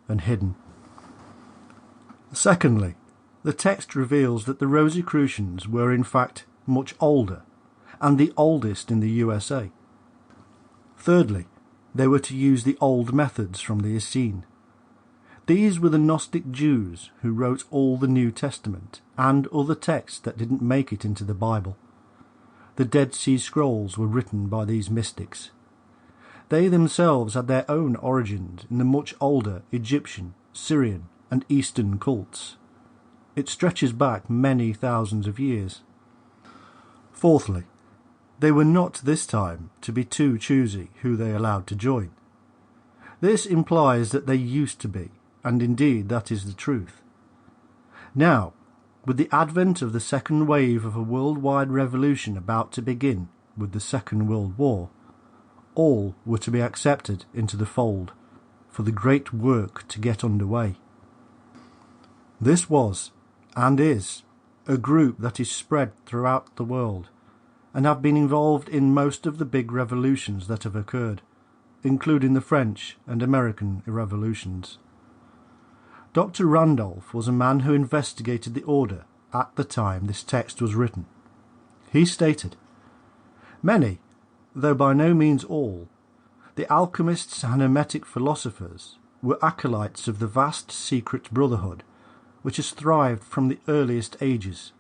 and hidden. Secondly, the text reveals that the Rosicrucians were in fact much older, and the oldest in the USA. Thirdly, they were to use the old methods from the Essene. These were the Gnostic Jews who wrote all the New Testament and other texts that didn't make it into the Bible. The Dead Sea Scrolls were written by these mystics. They themselves had their own origins in the much older Egyptian, Syrian, and Eastern cults. It stretches back many thousands of years. Fourthly, they were not this time to be too choosy who they allowed to join. This implies that they used to be, and indeed that is the truth. Now, with the advent of the second wave of a worldwide revolution about to begin with the Second World War, all were to be accepted into the fold for the great work to get underway. This was, and is, a group that is spread throughout the world and have been involved in most of the big revolutions that have occurred, including the French and American revolutions. Dr. Randolph was a man who investigated the order at the time this text was written. He stated, "Many, though by no means all, the alchemists and hermetic philosophers were acolytes of the vast secret brotherhood which has thrived from the earliest ages.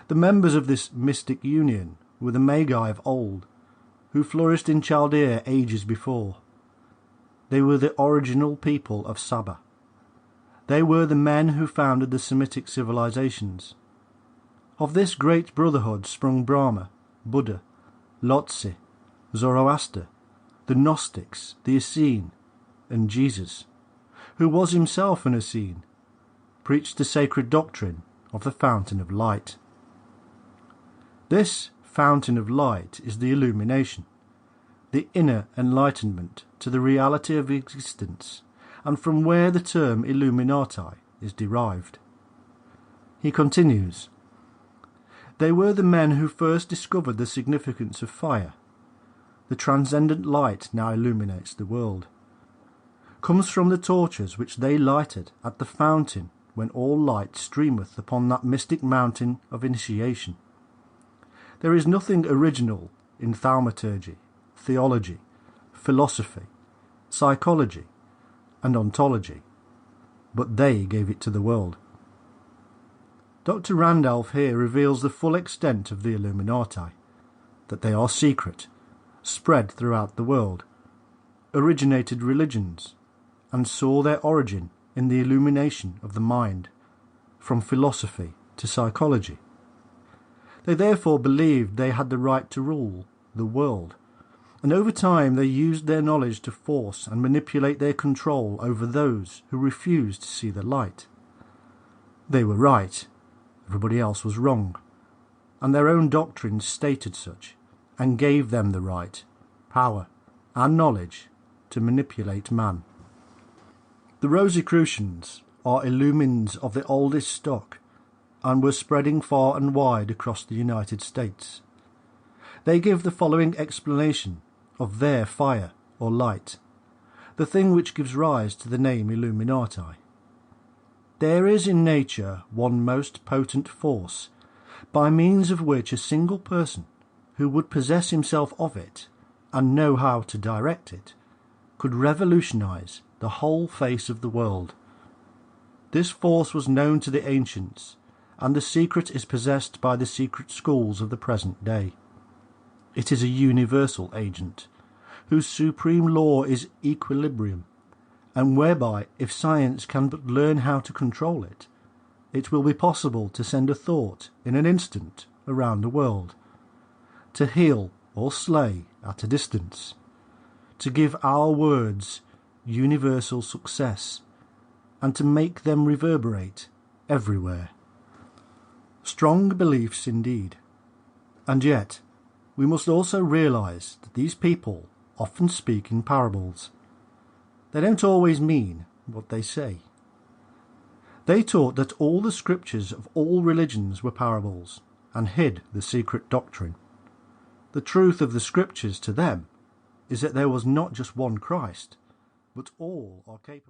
The members of this mystic union were the Magi of old, who flourished in Chaldea ages before. They were the original people of Saba. They were the men who founded the Semitic civilizations. Of this great brotherhood sprung Brahma, Buddha, Lhotse, Zoroaster, the Gnostics, the Essene, and Jesus, who was himself an Essene, preached the sacred doctrine of the Fountain of Light. This Fountain of Light is the illumination, the inner enlightenment to the reality of existence, and from where the term Illuminati is derived." He continues, "They were the men who first discovered the significance of fire. The transcendent light now illuminates the world. Comes from the torches which they lighted at the fountain when all light streameth upon that mystic mountain of initiation. There is nothing original in thaumaturgy, theology, philosophy, psychology, and ontology, but they gave it to the world." Dr. Randolph here reveals the full extent of the Illuminati, that they are secret, spread throughout the world, originated religions, and saw their origin in the illumination of the mind, from philosophy to psychology. They therefore believed they had the right to rule the world, and over time they used their knowledge to force and manipulate their control over those who refused to see the light. They were right, everybody else was wrong, and their own doctrines stated such, and gave them the right, power, and knowledge to manipulate man. The Rosicrucians are illumines of the oldest stock, and were spreading far and wide across the United States. They give the following explanation of their fire or light, the thing which gives rise to the name Illuminati. There is in nature one most potent force, by means of which a single person, who would possess himself of it, and know how to direct it, could revolutionize the whole face of the world. This force was known to the ancients, and the secret is possessed by the secret schools of the present day. It is a universal agent, whose supreme law is equilibrium, and whereby, if science can but learn how to control it, it will be possible to send a thought in an instant around the world, to heal or slay at a distance, to give our words universal success, and to make them reverberate everywhere. Strong beliefs indeed. And yet, we must also realize that these people often speak in parables. They don't always mean what they say. They taught that all the scriptures of all religions were parables, and hid the secret doctrine. The truth of the scriptures to them is that there was not just one Christ, but all are capable.